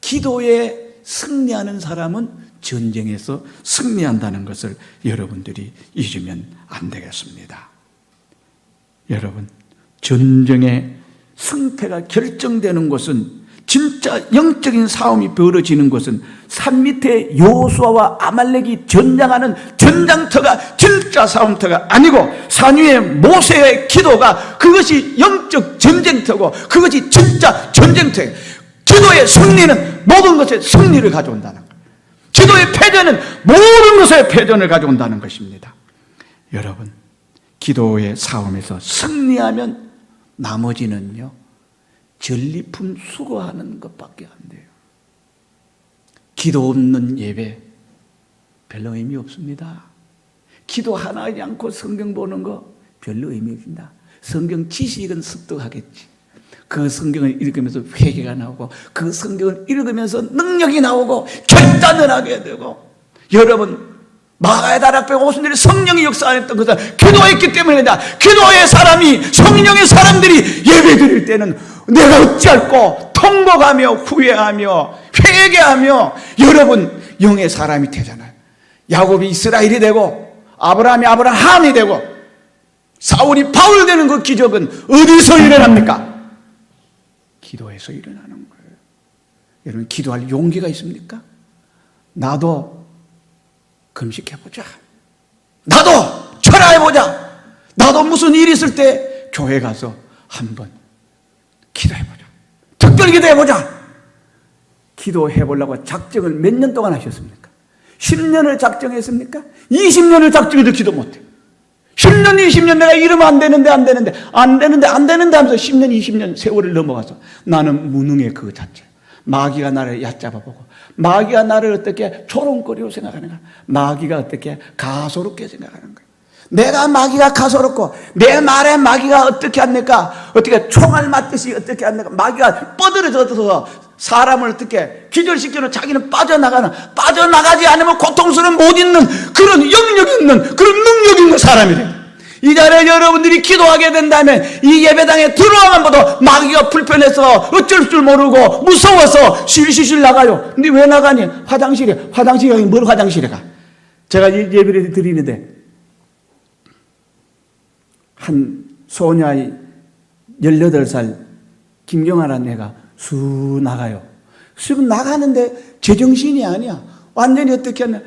기도에 승리하는 사람은 전쟁에서 승리한다는 것을 여러분들이 잊으면 안 되겠습니다. 여러분, 전쟁의 승패가 결정되는 것은, 진짜 영적인 싸움이 벌어지는 것은 산 밑에 여호수아와 아말렉이 전장하는 전장터가 진짜 싸움터가 아니고 산 위에 모세의 기도가 그것이 영적 전쟁터고 그것이 진짜 전쟁터예요. 기도의 승리는 모든 것에 승리를 가져온다는 거예요. 기도의 패전은 모든 것에 패전을 가져온다는 것입니다. 여러분, 기도의 싸움에서 승리하면 나머지는요, 전리품 수거하는 것밖에 안 돼요. 기도 없는 예배 별로 의미 없습니다. 기도 하나 하지 않고 성경 보는 거 별로 의미 없습니다. 성경 지식은 습득하겠지. 그 성경을 읽으면서 회개가 나오고 그 성경을 읽으면서 능력이 나오고 결단을 하게 되고, 여러분 마가의 다락방에 오신 일이 성령이 역사했던 것은 기도했기 때문이다. 기도의 사람이, 성령의 사람들이 예배 드릴 때는 내가 어찌할꼬 통곡하며 후회하며 회개하며, 여러분 영의 사람이 되잖아요. 야곱이 이스라엘이 되고 아브라함이 아브라함이 되고 사울이 바울 되는 그 기적은 어디서 일어납니까? 기도에서 일어나는 거예요. 여러분 기도할 용기가 있습니까? 나도 금식해보자, 나도 철야해보자, 나도 무슨 일이 있을 때 교회 가서 한번 기도해보자, 특별 기도해보자. 기도해보려고 작정을 몇 년 동안 하셨습니까? 10년을 작정했습니까? 20년을 작정해도 기도 못해요. 10년, 20년 내가 이러면 안 되는데 하면서 10년, 20년 세월을 넘어가서 나는 무능의 그 자체. 마귀가 나를 얕잡아보고, 마귀가 나를 어떻게 조롱거리로 생각하는가, 마귀가 어떻게 가소롭게 생각하는 거예요. 내가 마귀가 가소롭고 내 말에 마귀가 어떻게 합니까? 어떻게 총알 맞듯이 어떻게 합니까? 마귀가 뻗어져서 사람을 어떻게 기절시키는, 자기는 빠져나가지 않으면 고통스러움 못 있는 그런 영역 있는, 그런 능력 있는 사람이 돼요. 이 자리에 여러분들이 기도하게 된다면 이 예배당에 들어와만 봐도 마귀가 불편해서 어쩔 줄 모르고 무서워서 실실실 나가요. 근데 왜 나가니? 화장실에 가니 뭘 화장실에 가? 제가 예배를 드리는데 한 소녀아이 18살 김경아라는 애가 쑥 나가요. 쑥 나가는데 제정신이 아니야. 완전히 어떻게 하냐,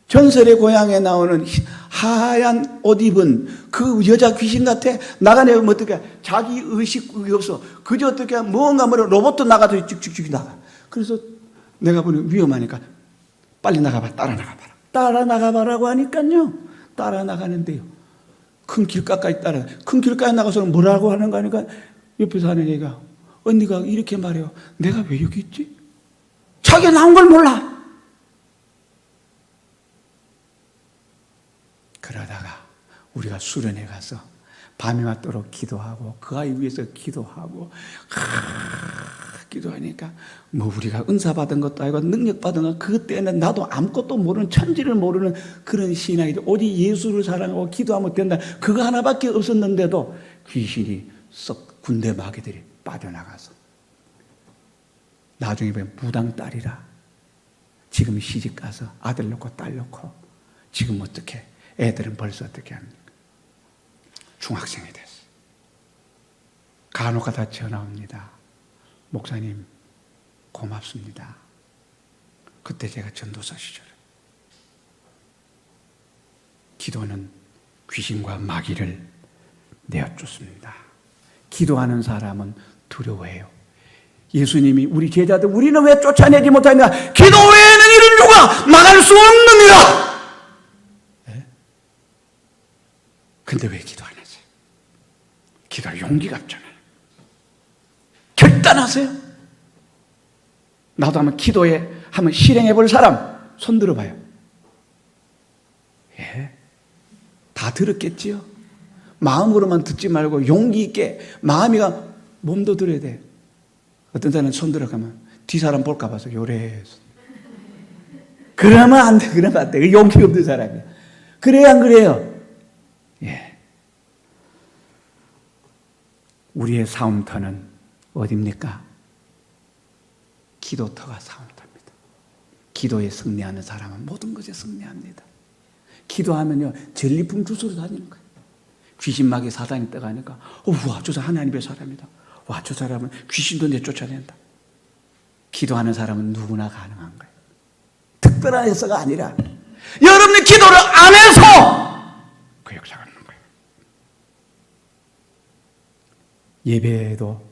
전설의 고향에 나오는 하얀 옷 입은 그 여자 귀신 같아. 나가내면 어떻게 자기 의식이 없어. 그저 어떻게 뭔가 로봇 나가도 쭉쭉쭉 나가. 그래서 내가 보니 위험하니까 빨리 나가봐, 따라 나가봐라고 하니까요, 따라 나가는데요, 큰 길가까지 큰 길가에 나가서는 뭐라고 하는 거 하니까 옆에서 하는 얘기가, 언니가 이렇게 말해요. 내가 왜 여기 있지? 자기가 나온 걸 몰라. 그러다가 우리가 수련회 가서 밤이 맞도록 기도하고 그 아이 위해서 기도하고 기도하니까 뭐 우리가 은사 받은 것도 아니고 능력 받은 것, 그때는 나도 아무것도 모르는, 천지를 모르는 그런 신앙이죠. 오직 예수를 사랑하고 기도하면 된다, 그거 하나밖에 없었는데도 귀신이 썩 군대 마귀들이 빠져나가서 나중에 보면 무당 딸이라 지금 시집 가서 아들 놓고 딸 놓고 지금 어떻게, 애들은 벌써 어떻게 합니까? 중학생이 됐어. 간혹가다 전화 옵니다. 목사님 고맙습니다. 그때 제가 전도사 시절에 기도는 귀신과 마귀를 내어쫓습니다. 기도하는 사람은 두려워해요. 예수님이 우리 제자들, 우리는 왜 쫓아내지 못하냐? 기도 외에는 이런 누가 나갈 수 없느니라. 네? 근데 왜 기도 안 하세요? 기도할 용기가 없잖아요. 결단하세요. 나도 한번 기도해, 한번 실행해 볼 사람 손 들어봐요. 예, 다 들었겠지요. 마음으로만 듣지 말고 용기 있게 마음이가 몸도 들어야 돼. 어떤 사람은 손 들어가면 뒤 사람 볼까 봐서 요래. 그러면 안 돼. 그러면 안 돼. 그 용기 없는 사람이야. 그래야 안 그래요? 예. 우리의 싸움터는 어디입니까? 기도터가 싸움터입니다. 기도에 승리하는 사람은 모든 것에 승리합니다. 기도하면요, 전리품 주스로 다니는 거예요. 귀신마귀 사단이 떠가니까, 와, 저 사람 하나님의 사람이다. 와, 저 사람은 귀신도 내쫓아낸다. 기도하는 사람은 누구나 가능한 거예요. 특별한 해서가 아니라 여러분이 기도를 안 해서 그 역사가 있는 거예요. 예배에도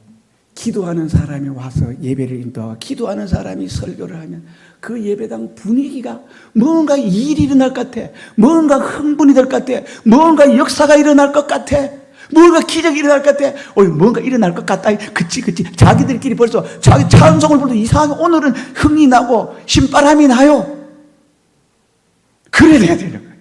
기도하는 사람이 와서 예배를 인도하고 기도하는 사람이 설교를 하면 그 예배당 분위기가 뭔가 일이 일어날 것 같아. 뭔가 흥분이 될 것 같아. 뭔가 역사가 일어날 것 같아. 뭔가 기적이 일어날 것 같아. 뭔가 일어날 것 같다. 그치. 자기들끼리 벌써 자기 찬송을 부르도 이상하게 오늘은 흥이 나고 신바람이 나요. 그래야 되는 거예요.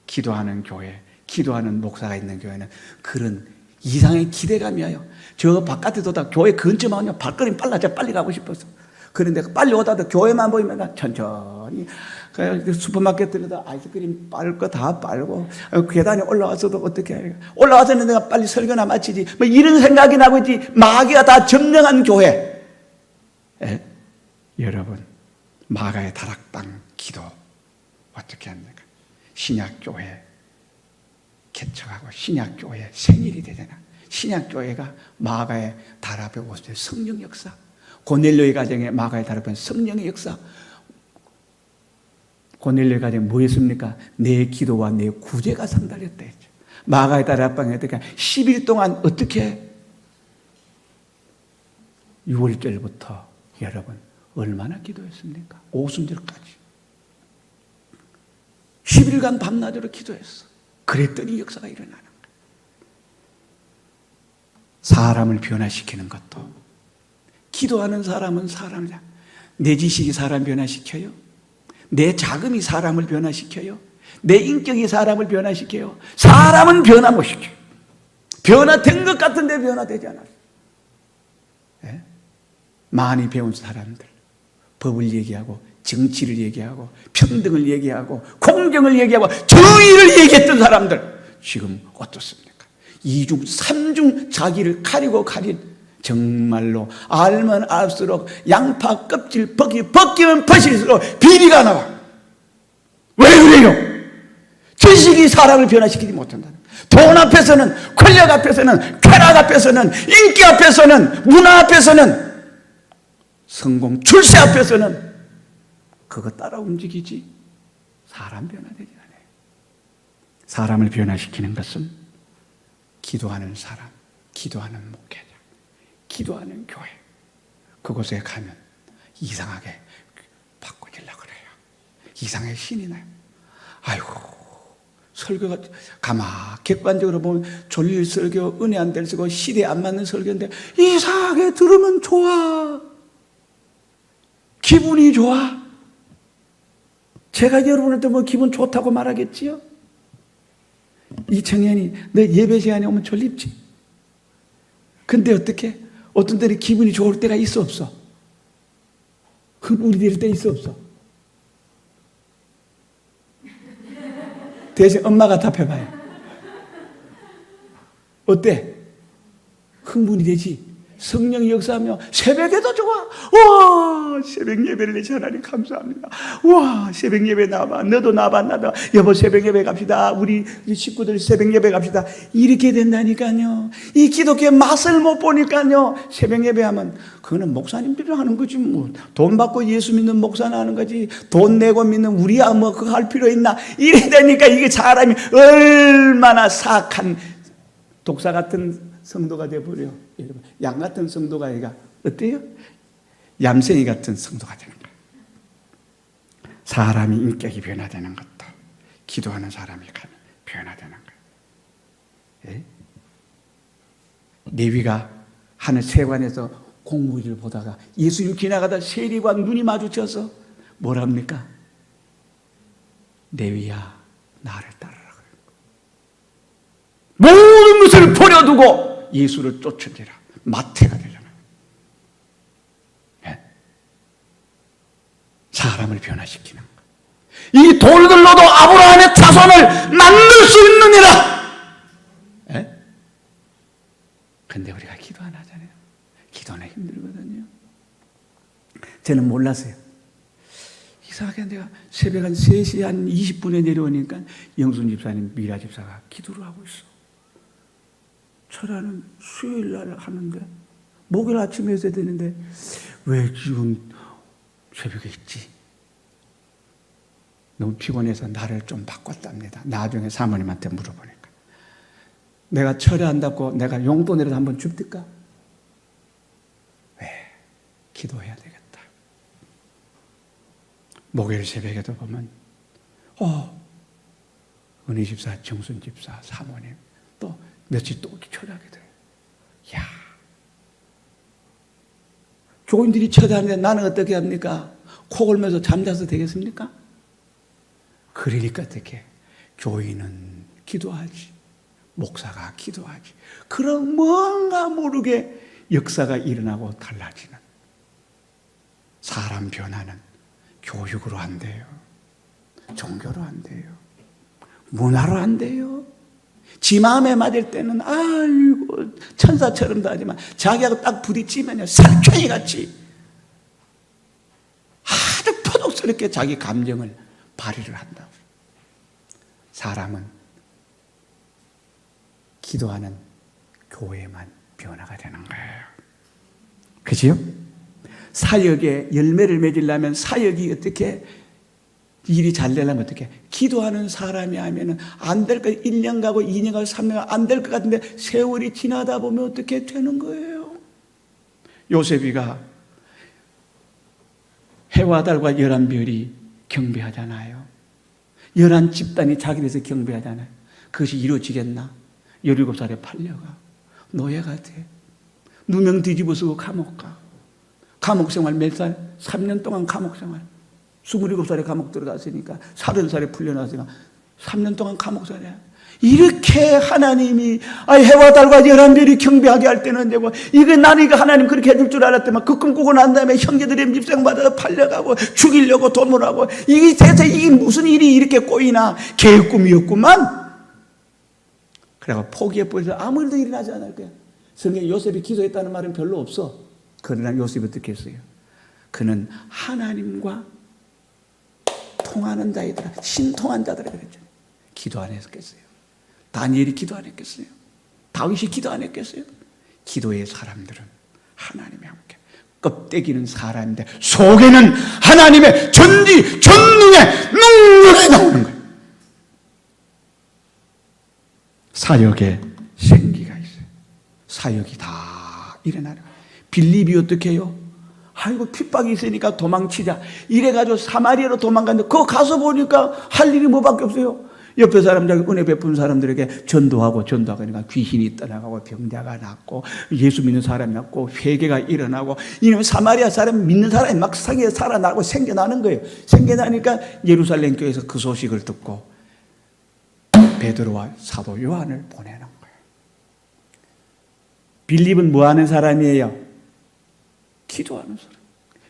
기도하는 교회, 기도하는 목사가 있는 교회는 그런 이상의 기대감이 와요. 저 바깥에 도다 교회 근처만 오면 발걸음 빨라져 빨리 가고 싶어서. 그런데 빨리 오다도 교회만 보이면 천천히 슈퍼마켓 들어다 아이스크림 빨 거 다 빨고 계단에 올라와서도 어떻게 해요? 올라와서는 내가 빨리 설교나 마치지 뭐 이런 생각이 나고 있지. 마귀가 다 점령한 교회. 예? 여러분, 마가의 다락방 기도 어떻게 합니까? 신약교회 개척하고 신약교회 생일이 되잖아. 신약교회가 마가의 다락방 곳에 성령 역사, 고넬료의 가정에 마가의 다락방 성령의 역사. 고넬료의 가정에 뭐 했습니까? 내 기도와 내 구제가 상달했다 했죠. 마가의 다락방에 어떻게 10일 동안 어떻게 6월절부터 여러분 얼마나 기도했습니까? 오순절까지 10일간 밤낮으로 기도했어. 그랬더니 역사가 일어나는 거예요. 사람을 변화시키는 것도, 기도하는 사람은 사람을, 내 지식이 사람 변화시켜요? 내 자금이 사람을 변화시켜요? 내 인격이 사람을 변화시켜요? 사람은 변화 못 시켜요. 변화된 것 같은데 변화되지 않아요. 네? 많이 배운 사람들, 법을 얘기하고 정치를 얘기하고 평등을 얘기하고 공정을 얘기하고 정의를 얘기했던 사람들 지금 어떻습니까? 2중 3중 자기를 가리고 정말로 알면 알수록 양파 껍질 벗기면 벗을수록 비리가 나와. 왜 그래요? 지식이 사람을 변화시키지 못한다는 거예요. 돈 앞에서는, 권력 앞에서는, 쾌락 앞에서는, 인기 앞에서는, 문화 앞에서는, 성공, 출세 앞에서는 그거 따라 움직이지 사람 변화되지 않아요. 사람을 변화시키는 것은 기도하는 사람, 기도하는 목회자, 기도하는 교회, 그곳에 가면 이상하게 바꿔지려고 그래요. 이상하게 신이 나요. 아이고, 설교가 객관적으로 보면 졸릴 설교, 은혜 안 될 설교, 시대에 안 맞는 설교인데 이상하게 들으면 좋아. 기분이 좋아. 제가 여러분한테 뭐 기분 좋다고 말하겠지요? 이 청년이 너 예배 시간에 오면 졸립지? 근데 어떻게? 어떤 때는 기분이 좋을 때가 있어 없어? 흥분이 될 때 있어 없어? 대신 엄마가 답해봐요. 어때? 흥분이 되지? 성령이 역사하며 새벽에도 좋아. 와, 새벽 예배를 내시 하나님 감사합니다. 와, 새벽 예배 나와봐. 너도 나와봐. 나도. 여보, 새벽 예배 갑시다. 우리 식구들 새벽 예배 갑시다. 이렇게 된다니까요. 이 기독교의 맛을 못 보니까요. 새벽 예배하면 그거는 목사님들이 하는 거지 뭐. 돈 받고 예수 믿는 목사나 하는 거지. 돈 내고 믿는 우리야 뭐 그거 할 필요 있나. 이래 되니까 이게 사람이 얼마나 사악한 독사 같은 성도가 되어버려. 여러분, 양 같은 성도가 아니라 어때요? 얌생이 같은 성도가 되는 거예요. 사람이 인격이 변화되는 것도 기도하는 사람이 가면 변화되는 거예요. 예? 레위가 하늘 세관에서 공무기를 보다가 예수님 지나가다 세리와 눈이 마주쳐서 뭐랍니까? 레위야, 나를 따르라. 모든 것을 버려두고 예수를 쫓으리라. 마태가 되려면 사람을 변화시키는 것. 이 돌들로도 아브라함의 자손을 만들 수 있느니라. 그런데 우리가 기도 안 하잖아요. 기도는 힘들거든요. 저는 몰랐어요. 이상하게 내가 새벽 한 3시 한 20분에 내려오니까 영순 집사님, 미라 집사가 기도를 하고 있어. 철화는 수요일 날 하는데 목요일 아침에 있어야 되는데 왜 지금 새벽에 있지? 너무 피곤해서 나를 좀 바꿨답니다. 나중에 사모님한테 물어보니까 내가 철회한다고 내가 용돈이라도 한번 줍니까? 왜? 기도해야 되겠다. 목요일 새벽에도 보면 은희 집사, 정순 집사, 사모님 또 며칠 또 초대하게 돼요. 야, 교인들이 초대하는데 나는 어떻게 합니까? 코 골면서 잠자서 되겠습니까? 그러니까 어떻게? 교인은 기도하지. 목사가 기도하지. 그럼 뭔가 모르게 역사가 일어나고 달라지는, 사람 변화는 교육으로 안 돼요. 종교로 안 돼요. 문화로 안 돼요. 지 마음에 맞을 때는 아이고 천사처럼도 하지만 자기하고 딱 부딪히면 살쾡이 같이 아주 포독스럽게 자기 감정을 발휘를 한다고. 사람은 기도하는 교회만 변화가 되는 거예요. 그지요? 사역에 열매를 맺으려면, 사역이 어떻게 일이 잘 되려면 어떻게? 기도하는 사람이 하면은 안 될 것, 1년 가고 2년 가고 3년 안 될 것 같은데 세월이 지나다 보면 어떻게 되는 거예요? 요셉이가 해와 달과 11별이 경배하잖아요. 11집단이 자기들에서 경배하잖아요. 그것이 이루어지겠나? 17살에 팔려가 노예가 돼. 누명 뒤집어 쓰고 감옥 가. 감옥 생활 몇 살? 3년 동안 감옥 생활. 27살에 감옥 들어갔으니까 30살에 풀려나왔으니까 3년 동안 감옥 생활이야. 이렇게 하나님이 해와 달과 11별이 경배하게 할 때는 되고, 이거 나는 이거 하나님 그렇게 해줄 줄 알았더만 그 꿈 꾸고 난 다음에 형제들의 밉상받아서 팔려가고 죽이려고 도모하고, 이게 대체 이게 무슨 일이 이렇게 꼬이나. 개꿈이었구만. 그래서 포기해버려서 아무 일도 일어나지 않을 거야. 성경에 요셉이 기도했다는 말은 별로 없어. 그러나 요셉이 어떻게 했어요? 그는 하나님과 통하는 자이더라. 신통한 자들이라 그랬잖아요. 기도 안 했겠어요? 다니엘이 기도 안 했겠어요? 다윗이 기도 안 했겠어요? 기도의 사람들은 하나님이 함께, 껍데기는 사람인데 속에는 하나님의 전지 전능의 능력이 나오는 거예요. 사역에 생기가 있어요. 사역이 다 일어나는 거예요. 빌립이 어떻게 해요? 아이고 핍박이 있으니까 도망치자 이래가지고 사마리아로 도망갔는데 그거 가서 보니까 할 일이 뭐밖에 없어요. 옆에 사람들, 은혜 베푼 사람들에게 전도하고 그러니까 귀신이 떠나가고 병자가 낫고 예수 믿는 사람이 낫고 회개가 일어나고, 이놈 사마리아 사람 믿는 사람이 막 상에 살아나고 생겨나는 거예요. 생겨나니까 예루살렘 교회에서 그 소식을 듣고 베드로와 사도 요한을 보내는 거예요. 빌립은 뭐 하는 사람이에요? 기도하는 사람.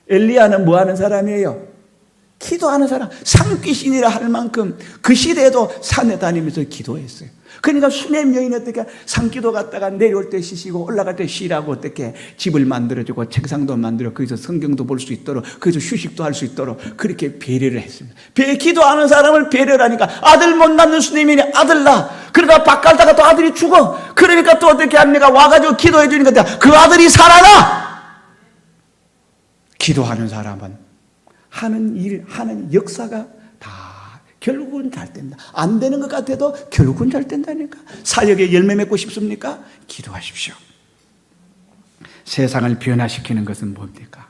엘리야는 뭐 하는 사람이에요? 기도하는 사람. 산귀신이라 할 만큼 그 시대에도 산에 다니면서 기도했어요. 그러니까 수냄 여인이 어떻게 산기도 갔다가 내려올 때 쉬시고 올라갈 때 쉬라고 어떻게 집을 만들어주고 책상도 만들어 거기서 성경도 볼 수 있도록 거기서 휴식도 할 수 있도록 그렇게 배려를 했습니다. 기도하는 사람을 배려를 하니까 아들 못 낳는 수냄이 아들 낳아. 그러다 밥 갈다가 또 아들이 죽어. 그러니까 또 어떻게 합니까? 와가지고 기도해 주니까 그 아들이 살아나. 기도하는 사람은 하는 일, 하는 역사가 다 결국은 잘 된다. 안 되는 것 같아도 결국은 잘 된다니까. 사역에 열매 맺고 싶습니까? 기도하십시오. 세상을 변화시키는 것은 뭡니까?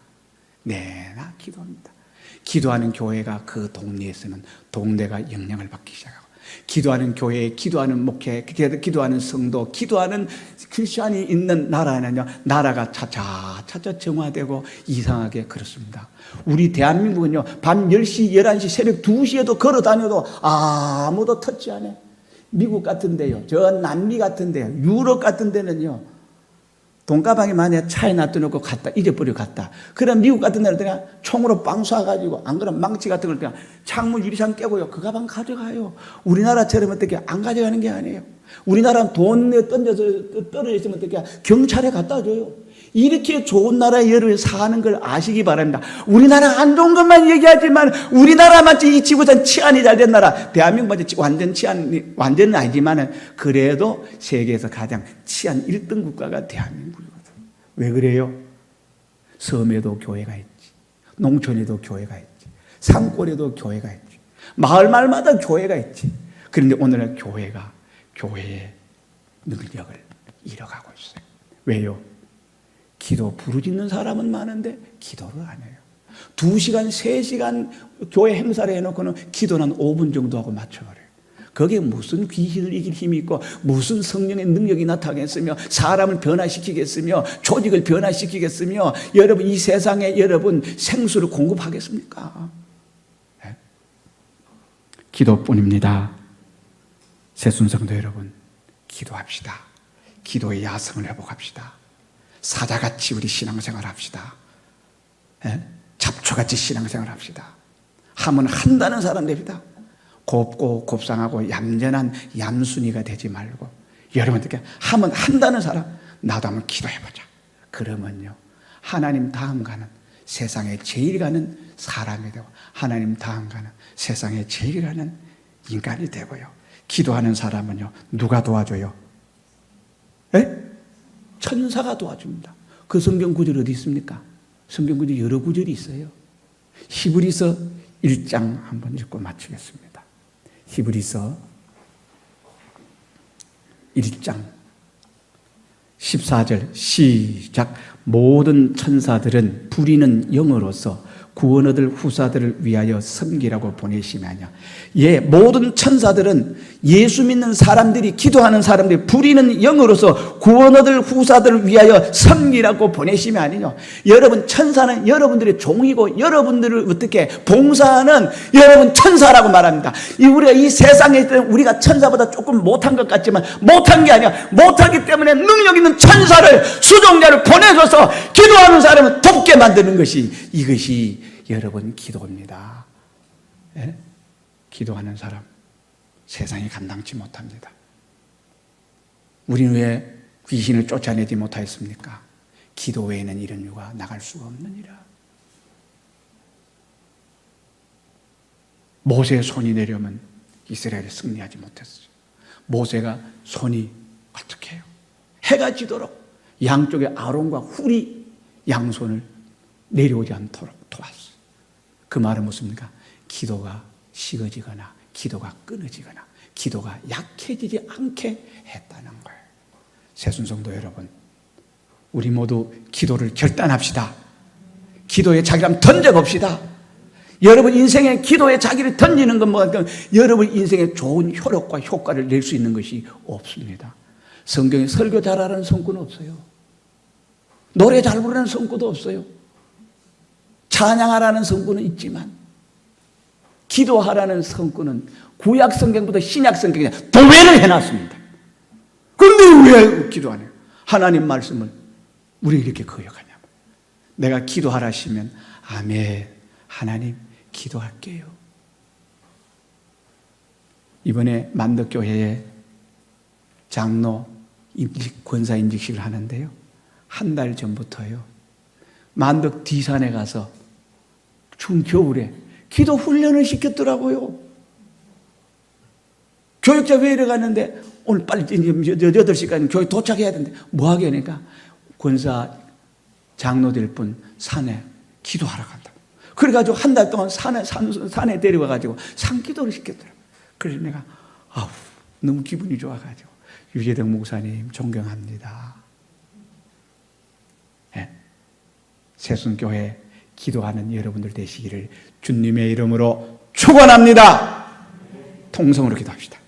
나 기도합니다. 기도하는 교회가 그 동네에 있으면 동네가 영향을 받기 시작하고, 기도하는 교회, 기도하는 목회, 기도하는 성도, 기도하는 크리스천이 있는 나라에는요, 나라가 차차 정화되고 이상하게 그렇습니다. 우리 대한민국은요, 밤 10시, 11시, 새벽 2시에도 걸어 다녀도 아무도 터치 안 해. 미국 같은 데요, 저 남미 같은 데요, 유럽 같은 데는요, 돈가방에 만약에 차에 놔둬놓고 갔다, 잊어버리고 갔다. 그럼 미국 같은 데는 그냥 총으로 빵 쏴가지고, 안 그러면 망치 같은 걸 그냥 창문 유리창 깨고요, 그 가방 가져가요. 우리나라처럼 어떻게 안 가져가는 게 아니에요. 우리나라는 돈 던져서 떨어져 있으면 어떻게 경찰에 갖다 줘요. 이렇게 좋은 나라에 여러분 사는 걸 아시기 바랍니다. 우리나라 안 좋은 것만 얘기하지만 우리나라만 이 지구상 치안이 잘 된 나라, 대한민국만 완전은 아니지만 그래도 세계에서 가장 치안 1등 국가가 대한민국이거든. 왜 그래요? 섬에도 교회가 있지, 농촌에도 교회가 있지, 산골에도 교회가 있지, 마을마다 교회가 있지. 그런데 오늘은 교회가 교회의 능력을 잃어가고 있어요. 왜요? 기도 부르짖는 사람은 많은데 기도를 안 해요. 2시간, 3시간 교회 행사를 해놓고는 기도는 5분 정도 하고 맞춰버려요. 거기에 무슨 귀신을 이길 힘이 있고 무슨 성령의 능력이 나타나겠으며 사람을 변화시키겠으며 조직을 변화시키겠으며 여러분 이 세상에 여러분 생수를 공급하겠습니까? 네? 기도뿐입니다. 새순성도 여러분, 기도합시다. 기도의 야성을 회복합시다. 사자같이 우리 신앙생활 합시다. 잡초같이 신앙생활 합시다. 하면 한다는 사람 됩니다. 곱고 곱상하고 얌전한 얌순이가 되지 말고, 여러분 어떻게 하면 한다는 사람, 나도 한번 기도해보자. 그러면요, 하나님 다음 가는, 세상에 제일 가는 사람이 되고, 하나님 다음 가는 세상에 제일 가는 인간이 되고요. 기도하는 사람은요, 누가 도와줘요? 천사가 도와줍니다. 그 성경 구절 어디 있습니까? 성경 구절 여러 구절이 있어요. 히브리서 1장 한번 읽고 마치겠습니다. 히브리서 1장 14절 시작. 모든 천사들은 부리는 영으로서 구원 얻을 후사들을 위하여 섬기라고 보내시면요. 모든 천사들은 예수 믿는 사람들이, 기도하는 사람들이 부리는 영으로서 구원 얻을 후사들을 위하여 섬기라고 보내시면 아니요. 여러분, 천사는 여러분들의 종이고, 여러분들을 어떻게 봉사하는 여러분 천사라고 말합니다. 우리가 이 세상에 있는 우리가 천사보다 조금 못한 것 같지만 못한 게 아니야. 못하기 때문에 능력 있는 천사를, 수종자를 보내줘서 기도하는 사람을 돕게 만드는 것이, 이것이 여러분 기도입니다. 기도하는 사람 세상이 감당치 못합니다. 우리는 왜 귀신을 쫓아내지 못하였습니까? 기도 외에는 이런 유가 나갈 수가 없느니라. 모세의 손이 내려오면 이스라엘이 승리하지 못했어요. 모세가 손이 어떻게 해요? 해가 지도록 양쪽에 아론과 훌이 양손을 내려오지 않도록 도왔어요. 그 말은 무엇입니까? 기도가 식어지거나 기도가 끊어지거나 기도가 약해지지 않게 했다는 거예요. 새순성도 여러분, 우리 모두 기도를 결단합시다. 기도에 자기를 한번 던져봅시다. 여러분 인생에 기도에 자기를 던지는 건 뭐가, 여러분 인생에 좋은 효력과 효과를 낼 수 있는 것이 없습니다. 성경에 설교 잘하는 성구는 없어요. 노래 잘 부르는 성구도 없어요. 찬양하라는 성구는 있지만, 기도하라는 성구는 구약 성경보다 신약 성경에 도배를 해놨습니다. 그런데 왜 기도 안 해요? 하나님 말씀을 우리 이렇게 거역하냐? 내가 기도하라 하시면 아멘, 하나님 기도할게요. 이번에 만덕교회에 장로 권사 인직식을 하는데요, 한 달 전부터요, 만덕 뒤산에 가서 추운 겨울에 기도 훈련을 시켰더라고요. 교육자 회의를 갔는데 오늘 빨리 8시까지 교회 도착해야 되는데 뭐 하게 하니까 권사 장로될 분 산에 기도하러 간다. 그래가지고 한 달 동안 산에 데려가가지고 산기도를 시켰더라고요. 그래서 내가 너무 기분이 좋아가지고, 유재덕 목사님 존경합니다. 새순교회 기도하는 여러분들 되시기를 주님의 이름으로 축원합니다. 통성으로 기도합시다.